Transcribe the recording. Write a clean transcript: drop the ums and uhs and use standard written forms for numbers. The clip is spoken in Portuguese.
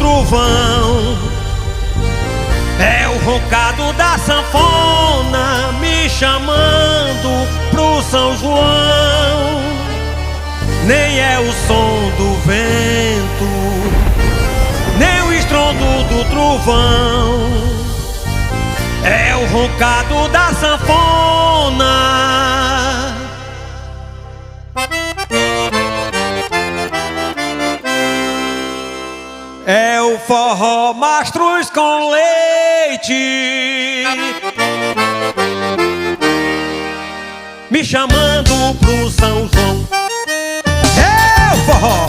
trovão, é o roncado da sanfona me chamando pro São João. Nem é o som do vento, nem o estrondo do trovão, é o roncado da sanfona. É o forró mastruz com leite me chamando pro São João. É o forró